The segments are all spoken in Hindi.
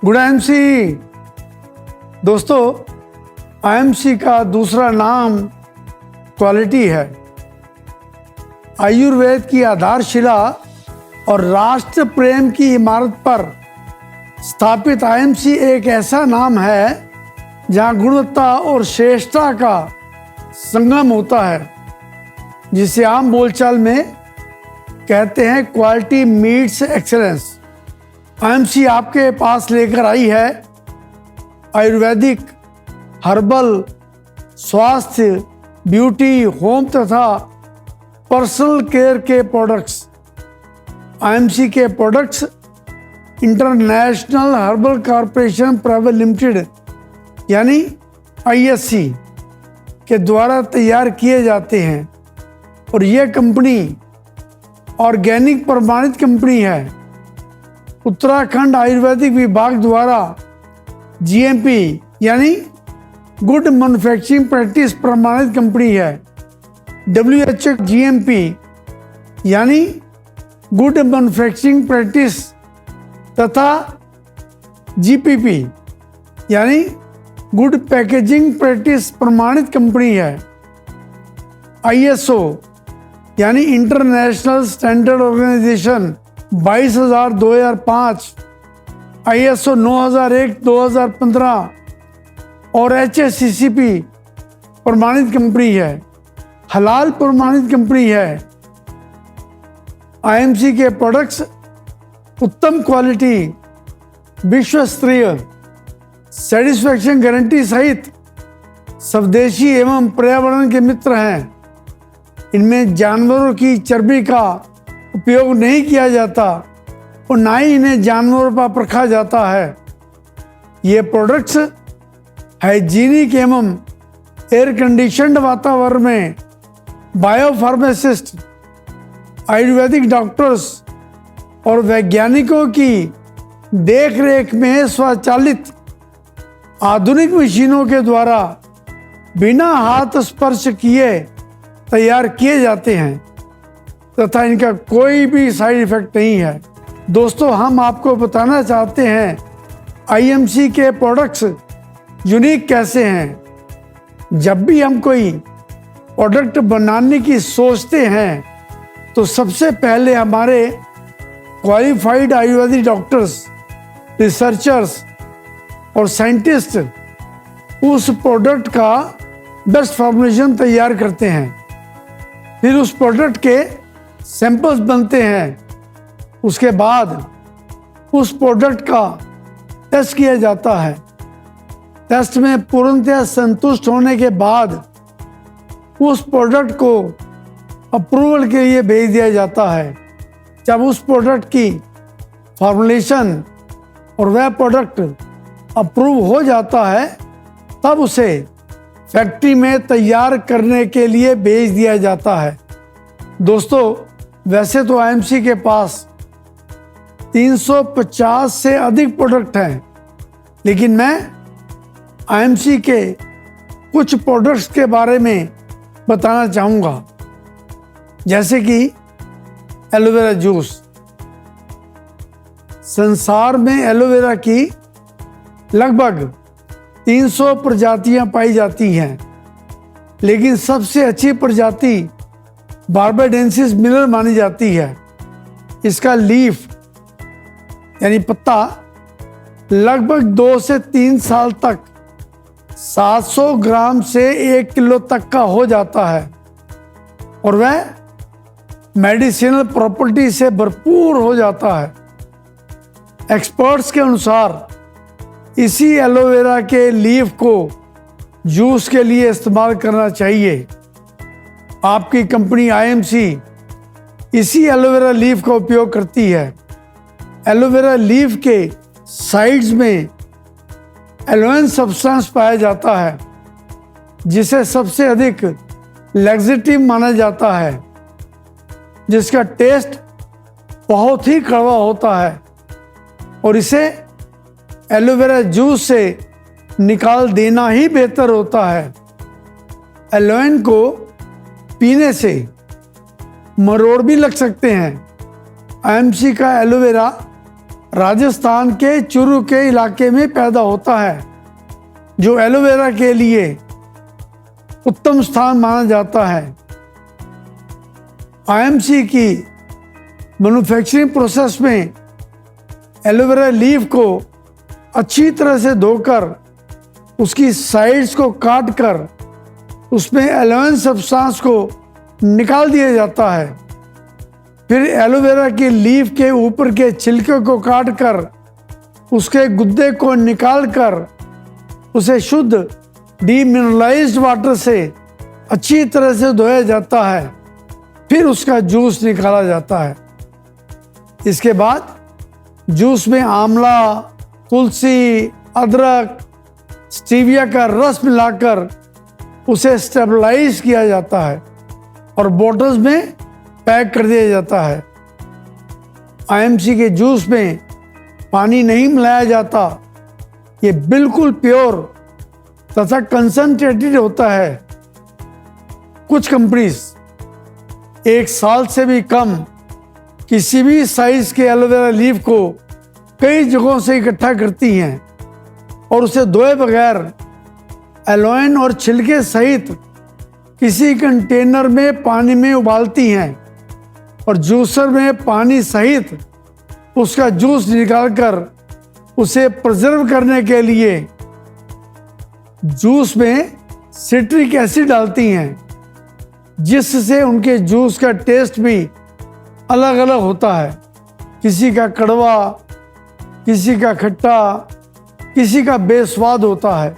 Good IMC. दोस्तों, आईएमसी का दूसरा नाम क्वालिटी है। आयुर्वेद की आधारशिला और राष्ट्र प्रेम की इमारत पर स्थापित आईएमसी एक ऐसा नाम है जहां गुणवत्ता और श्रेष्ठता का संगम होता है, जिसे आम बोलचाल में कहते हैं क्वालिटी मीट्स एक्सेलेंस। आईएमसी आपके पास लेकर आई है आयुर्वेदिक, हर्बल, स्वास्थ्य, ब्यूटी, होम तथा पर्सनल केयर के प्रोडक्ट्स। आईएमसी के products international herbal corporation private limited यानी आईएचसी के द्वारा तैयार किए जाते हैं और यह कंपनी ऑर्गेनिक प्रमाणित कंपनी है। उत्तराखंड आयुर्वेदिक विभाग द्वारा जीएमपी यानी गुड मैन्युफैक्चरिंग प्रैक्टिस प्रमाणित कंपनी है। WHO जीएमपी यानी गुड मैन्युफैक्चरिंग प्रैक्टिस तथा जीपीपी यानी गुड पैकेजिंग प्रैक्टिस प्रमाणित कंपनी है। ISO यानी इंटरनेशनल स्टैंडर्ड ऑर्गेनाइजेशन 22,000-2005, ISO 9001-2015 और HACCP प्रमाणित कंपनी है। हलाल प्रमाणित कंपनी है। आईएमसी के प्रोडक्ट्स उत्तम क्वालिटी, विश्व स्तरीय सेटिस्फैक्शन गारंटी सहित स्वदेशी एवं पर्यावरण के मित्र हैं। इनमें जानवरों की चर्बी का उपयोग नहीं किया जाता और ना ही इन्हें जानवरों पर परखा जाता है। ये प्रोडक्ट्स हाइजीनिक एवं एयर कंडीशनड वातावरण में बायोफार्मासिस्ट, आयुर्वेदिक डॉक्टर्स और वैज्ञानिकों की देखरेख में स्वचालित आधुनिक मशीनों के द्वारा बिना हाथ स्पर्श किए तैयार किए जाते हैं तथा इनका कोई भी साइड इफेक्ट नहीं है। दोस्तों, हम आपको बताना चाहते हैं आईएमसी के प्रोडक्ट्स यूनिक कैसे हैं। जब भी हम कोई प्रोडक्ट बनाने की सोचते हैं तो सबसे पहले हमारे क्वालिफाइड आयुर्वेदिक डॉक्टर्स, रिसर्चर्स और साइंटिस्ट उस प्रोडक्ट का बेस्ट फॉर्मुलेशन तैयार करते हैं। फिर उस प्रोडक्ट के सैंपल्स बनते हैं। उसके बाद उस प्रोडक्ट का टेस्ट किया जाता है। टेस्ट में पूर्णतः संतुष्ट होने के बाद उस प्रोडक्ट को अप्रूवल के लिए भेज दिया जाता है। जब उस प्रोडक्ट की फॉर्मुलेशन और वह प्रोडक्ट अप्रूव हो जाता है तब उसे फैक्ट्री में तैयार करने के लिए भेज दिया जाता है। दोस्तों, वैसे तो आईएमसी के पास 350 से अधिक प्रोडक्ट हैं, लेकिन मैं आईएमसी के कुछ प्रोडक्ट्स के बारे में बताना चाहूँगा, जैसे कि एलोवेरा जूस। संसार में एलोवेरा की लगभग 300 प्रजातियां पाई जाती हैं, लेकिन सबसे अच्छी प्रजाति बार्बाडेंसिस मिलर मानी जाती है। इसका लीफ यानी पत्ता लगभग 2 से 3 साल तक 700 ग्राम से 1 किलो तक का हो जाता है और वह मेडिसिनल प्रॉपर्टी से भरपूर हो जाता है। एक्सपर्ट्स के अनुसार इसी एलोवेरा के लीफ को जूस के लिए इस्तेमाल करना चाहिए। आपकी कंपनी आईएमसी इसी एलोवेरा लीफ का उपयोग करती है। एलोवेरा लीफ के साइड्स में एलोएन सब्सटेंस पाया जाता है, जिसे सबसे अधिक लैक्सेटिव माना जाता है, जिसका टेस्ट बहुत ही कड़वा होता है और इसे एलोवेरा जूस से निकाल देना ही बेहतर होता है। एलोएन को पीने से मरोड़ भी लग सकते हैं। आईएमसी का एलोवेरा राजस्थान के चुरू के इलाके में पैदा होता है, जो एलोवेरा के लिए उत्तम स्थान माना जाता है। आईएमसी की मैन्युफैक्चरिंग प्रोसेस में एलोवेरा लीफ को अच्छी तरह से धोकर उसकी साइड्स को काट कर उसमें एलोवेन सब्सटेंस को निकाल दिया जाता है। फिर एलोवेरा की लीफ के ऊपर के छिलके को काट कर उसके गुद्दे को निकाल कर उसे शुद्ध डीमिनरलाइज्ड वाटर से अच्छी तरह से धोया जाता है। फिर उसका जूस निकाला जाता है। इसके बाद जूस में आंवला, तुलसी, अदरक, स्टीविया का रस मिलाकर उसे स्टेबलाइज किया जाता है और बोतल्स में पैक कर दिया जाता है। आईएमसी के जूस में पानी नहीं मिलाया जाता। ये बिल्कुल प्योर तथा कंसंट्रेटेड होता है। कुछ कंपनीज 1 साल से भी कम किसी भी साइज के एलोवेरा लीफ को कई जगहों से इकट्ठा करती हैं और उसे धोए बगैर एलोवेन और छिलके सहित किसी कंटेनर में पानी में उबालती हैं और जूसर में पानी सहित उसका जूस निकालकर उसे प्रिजर्व करने के लिए जूस में सिट्रिक एसिड डालती हैं, जिससे उनके जूस का टेस्ट भी अलग अलग होता है। किसी का कड़वा, किसी का खट्टा, किसी का बेस्वाद होता है।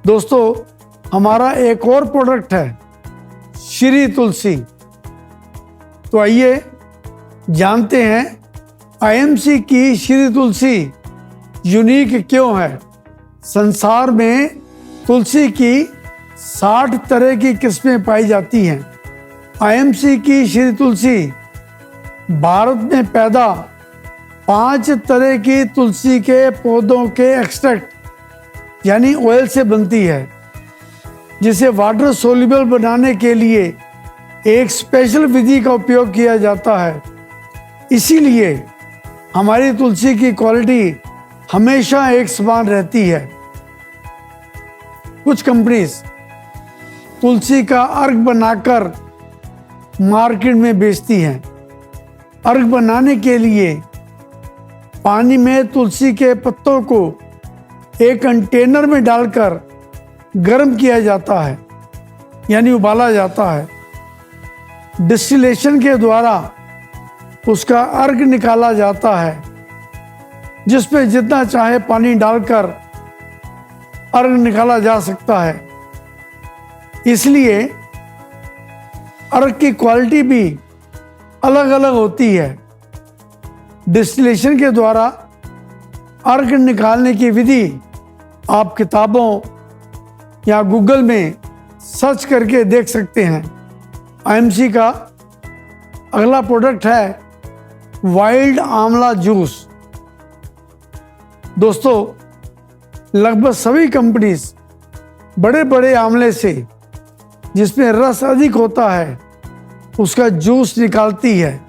दोस्तों, हमारा एक और प्रोडक्ट है श्री तुलसी। तो आइए जानते हैं आईएमसी की श्री तुलसी यूनिक क्यों है। संसार में तुलसी की 60 तरह की किस्में पाई जाती हैं। आईएमसी की श्री तुलसी भारत में पैदा 5 तरह की तुलसी के पौधों के एक्सट्रैक्ट यानी ऑयल से बनती है, जिसे वाटर सोल्यूबल बनाने के लिए एक स्पेशल विधि का उपयोग किया जाता है। इसीलिए हमारी तुलसी की क्वालिटी हमेशा एक समान रहती है। कुछ कंपनीज तुलसी का अर्क बनाकर मार्केट में बेचती हैं। अर्क बनाने के लिए पानी में तुलसी के पत्तों को एक कंटेनर में डालकर गर्म किया जाता है, यानी उबाला जाता है। डिस्टिलेशन के द्वारा उसका अर्क निकाला जाता है, जिसमें जितना चाहे पानी डालकर अर्क निकाला जा सकता है। इसलिए अर्क की क्वालिटी भी अलग अलग होती है। डिस्टिलेशन के द्वारा अर्क निकालने की विधि आप किताबों या गूगल में सर्च करके देख सकते हैं। आईएमसी का अगला प्रोडक्ट है वाइल्ड आंवला जूस। दोस्तों, लगभग सभी कंपनीज बड़े बड़े आंवले से, जिसमें रस अधिक होता है, उसका जूस निकालती है।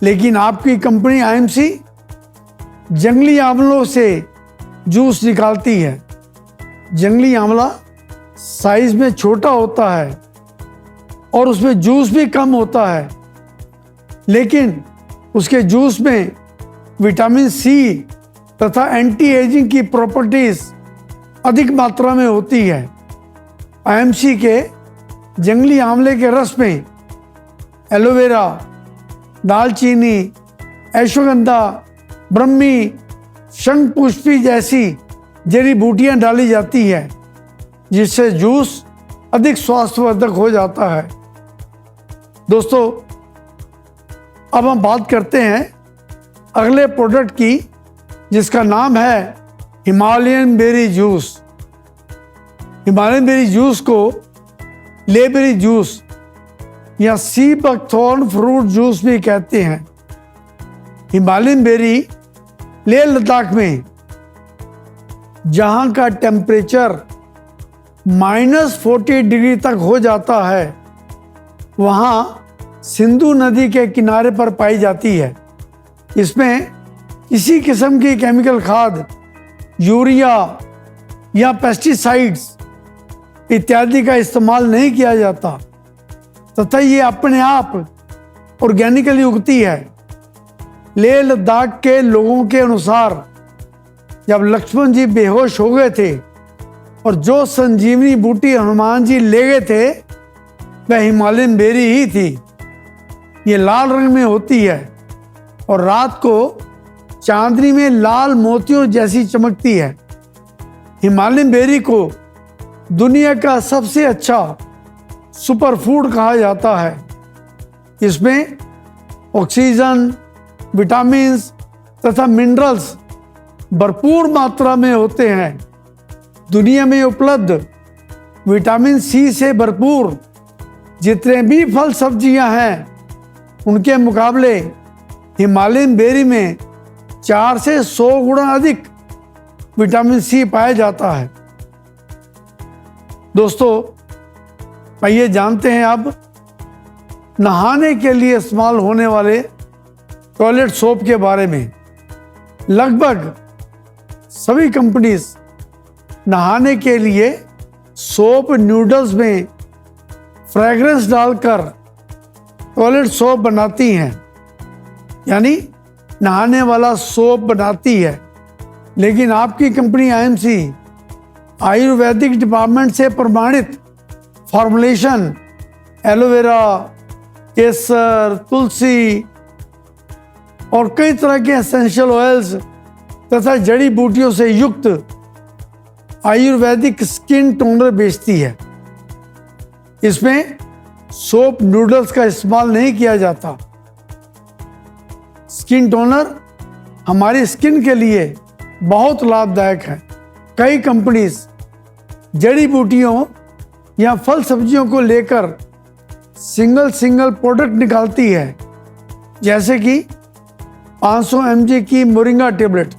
लेकिन आपकी कंपनी आईएमसी जंगली आंवलों से जूस निकालती है। जंगली आंवला साइज में छोटा होता है और उसमें जूस भी कम होता है, लेकिन उसके जूस में विटामिन सी तथा एंटी एजिंग की प्रॉपर्टीज अधिक मात्रा में होती है। आईएमसी के जंगली आंवले के रस में एलोवेरा, दालचीनी, अश्वगंधा, ब्रह्मी, शंखपुष्पी जैसी जड़ी बूटियां डाली जाती है, जिससे जूस अधिक स्वास्थ्यवर्धक हो जाता है। दोस्तों, अब हम बात करते हैं अगले प्रोडक्ट की, जिसका नाम है Himalayan berry juice. Himalayan berry juice को लेबेरी जूस या सी बकथॉर्न फ्रूट जूस भी कहते हैं। हिमालयन बेरी लेह लद्दाख में, जहां का टेम्परेचर -40 डिग्री तक हो जाता है, वहां सिंधु नदी के किनारे पर पाई जाती है। इसमें किसी किस्म की केमिकल खाद, यूरिया या पेस्टिसाइड्स इत्यादि का इस्तेमाल नहीं किया जाता तथा ये अपने आप ऑर्गेनिकली उगती है। लेह लद्दाख के लोगों के अनुसार जब लक्ष्मण जी बेहोश हो गए थे और जो संजीवनी बूटी हनुमान जी ले गए थे वह हिमालयन बेरी ही थी। ये लाल रंग में होती है और रात को चांदनी में लाल मोतियों जैसी चमकती है। हिमालयन बेरी को दुनिया का सबसे अच्छा सुपर फूड कहा जाता है। इसमें ऑक्सीजन, विटामिन्स तथा मिनरल्स भरपूर मात्रा में होते हैं। दुनिया में उपलब्ध विटामिन सी से भरपूर जितने भी फल सब्जियां हैं उनके मुकाबले हिमालयन बेरी में 4 से 100 गुना अधिक विटामिन सी पाया जाता है। दोस्तों, आइए जानते हैं अब नहाने के लिए इस्तेमाल होने वाले टॉयलेट सोप के बारे में। लगभग सभी कंपनीज नहाने के लिए सोप नूडल्स में फ्रेग्रेंस डालकर टॉयलेट सोप बनाती हैं, यानी नहाने वाला सोप बनाती है। लेकिन आपकी कंपनी आईएमसी आयुर्वेदिक डिपार्टमेंट से प्रमाणित फॉर्मुलेशन एलोवेरा, केसर, तुलसी और कई तरह के एसेंशियल ऑयल्स तथा जड़ी बूटियों से युक्त आयुर्वेदिक स्किन टोनर बेचती है। इसमें सोप नूडल्स का इस्तेमाल नहीं किया जाता। स्किन टोनर हमारी स्किन के लिए बहुत लाभदायक है। कई कंपनीज जड़ी बूटियों या फल सब्जियों को लेकर सिंगल प्रोडक्ट निकालती है, जैसे कि 500 mg की मोरिंगा टेबलेट,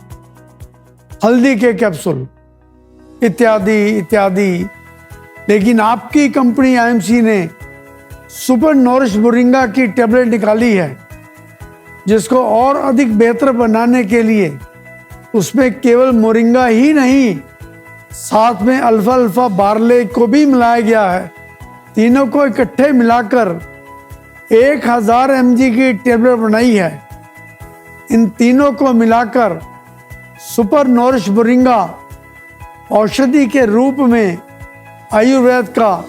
हल्दी के कैप्सूल इत्यादि इत्यादि। लेकिन आपकी कंपनी आईएमसी ने सुपर नॉरिश मोरिंगा की टेबलेट निकाली है, जिसको और अधिक बेहतर बनाने के लिए उसमें केवल मोरिंगा ही नहीं, साथ में अल्फा बार्ले को भी मिलाया गया है। तीनों को इकट्ठे मिलाकर 1000 mg की टेबलेट बनाई है। इन तीनों को मिलाकर सुपर नॉरिश मोरिंगा औषधि के रूप में आयुर्वेद का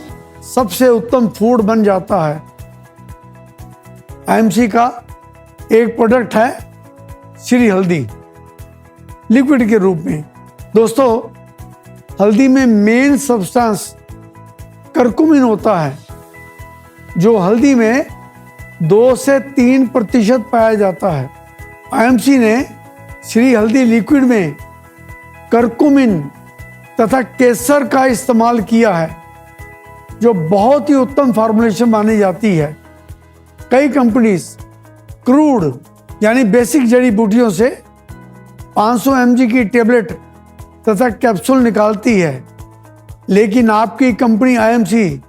सबसे उत्तम फूड बन जाता है। आईएमसी का एक प्रोडक्ट है श्री हल्दी, लिक्विड के रूप में। दोस्तों, हल्दी में मेन सब्सटेंस करकुमिन होता है, जो हल्दी में 2 से 3% पाया जाता है। आईएमसी ने श्री हल्दी लिक्विड में करकुमिन तथा केसर का इस्तेमाल किया है, जो बहुत ही उत्तम फार्मूलेशन मानी जाती है। कई कंपनीज क्रूड यानी बेसिक जड़ी बूटियों से 500 mg की टेबलेट तथा कैप्सूल निकालती है, लेकिन आपकी कंपनी आईएमसी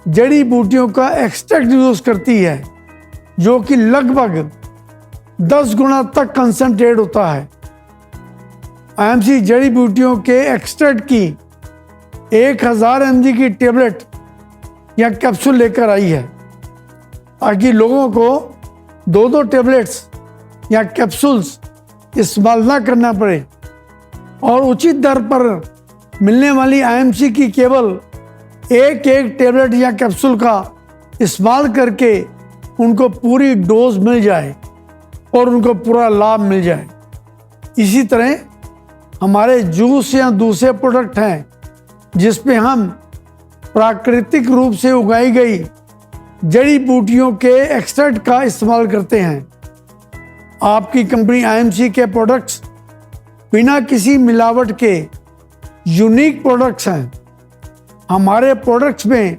जड़ी बूटियों का एक्सट्रैक्ट यूज करती है, जो कि लगभग 10 गुना तक कंसंट्रेट होता है। आईएमसी जड़ी बूटियों के एक्सट्रैक्ट की 1000 mg की टेबलेट या कैप्सूल लेकर आई है, ताकि लोगों को 2 टेबलेट्स या कैप्सूल्स इस्तेमाल ना करना पड़े और उचित दर पर मिलने वाली आईएमसी की केवल एक टेबलेट या कैप्सूल का इस्तेमाल करके उनको पूरी डोज मिल जाए और उनको पूरा लाभ मिल जाए। इसी तरह हमारे जूस या दूसरे प्रोडक्ट हैं, जिसपे हम प्राकृतिक रूप से उगाई गई जड़ी बूटियों के एक्सट्रैक्ट का इस्तेमाल करते हैं। आपकी कंपनी आईएमसी के प्रोडक्ट्स बिना किसी मिलावट के यूनिक प्रोडक्ट्स हैं। हमारे प्रोडक्ट्स में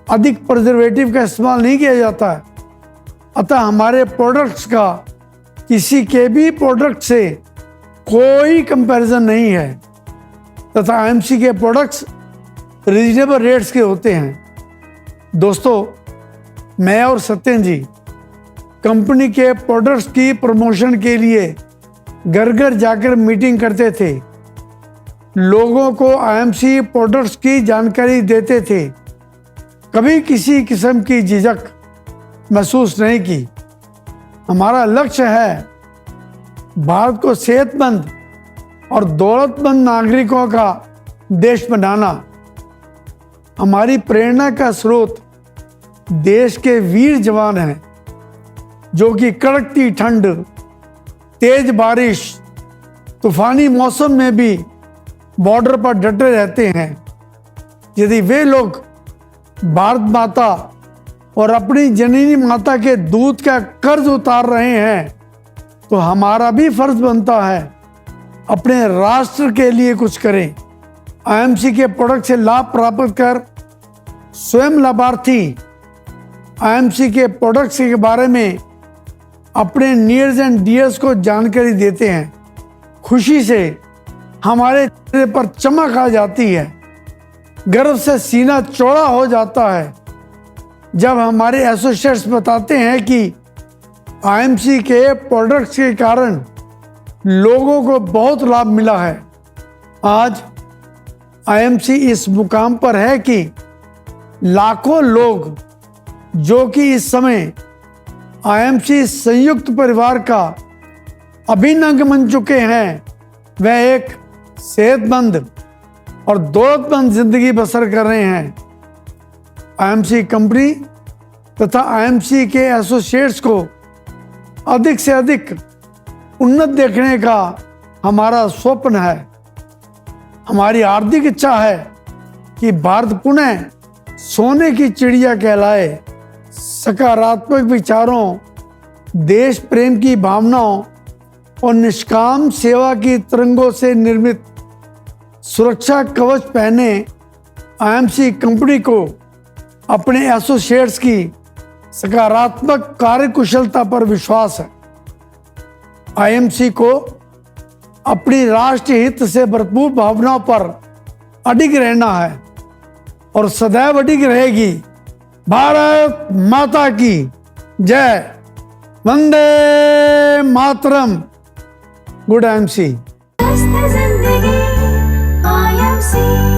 अधिक प्रिजर्वेटिव का इस्तेमाल नहीं किया जाता है, अतः हमारे प्रोडक्ट्स का किसी के भी प्रोडक्ट से कोई कंपैरिजन नहीं है तथा आईएमसी के प्रोडक्ट्स रीजनेबल रेट्स के होते हैं। दोस्तों, मैं और सत्यन जी कंपनी के प्रोडक्ट्स की प्रमोशन के लिए घर घर जाकर मीटिंग करते थे, लोगों को आईएमसी प्रोडक्ट्स की जानकारी देते थे, कभी किसी किस्म की झिझक महसूस नहीं की। हमारा लक्ष्य है भारत को सेहतमंद और दौलतमंद नागरिकों का देश बनाना। हमारी प्रेरणा का स्रोत देश के वीर जवान हैं, जो कि कड़कती ठंड, तेज बारिश, तूफानी मौसम में भी बॉर्डर पर डटे रहते हैं। यदि वे लोग भारत माता और अपनी जननी माता के दूध का कर्ज उतार रहे हैं, तो हमारा भी फर्ज बनता है अपने राष्ट्र के लिए कुछ करें। आईएमसी के प्रोडक्ट से लाभ प्राप्त कर स्वयं लाभार्थी आईएमसी के प्रोडक्ट्स के बारे में अपने नियर्स एंड डियर्स को जानकारी देते हैं। खुशी से हमारे चेहरे पर चमक आ जाती है, गर्व से सीना चौड़ा हो जाता है जब हमारे एसोसिएट्स बताते हैं कि आईएमसी के प्रोडक्ट्स के कारण लोगों को बहुत लाभ मिला है। आज आईएमसी इस मुकाम पर है कि लाखों लोग जो कि इस समय आईएमसी संयुक्त परिवार का अभिन्न अंग बन चुके हैं, वह एक सेहतमंद और दौलतमंद जिंदगी बसर कर रहे हैं। आईएमसी कंपनी तथा आईएमसी के एसोसिएट्स को अधिक से अधिक उन्नत देखने का हमारा स्वप्न है। हमारी हार्दिक इच्छा है कि भारत पुनः सोने की चिड़िया कहलाए। सकारात्मक विचारों, देश प्रेम की भावनाओं और निष्काम सेवा की तरंगों से निर्मित सुरक्षा कवच पहने आईएमसी कंपनी को अपने एसोसिएट्स की सकारात्मक कार्यकुशलता पर विश्वास है। आईएमसी को अपनी राष्ट्रीय हित से भरपूर भावनाओं पर अडिग रहना है और सदैव अडिग रहेगी। भारत माता की जय। वंदे मातरम। Good IMC. मस्त जिंदगी IMC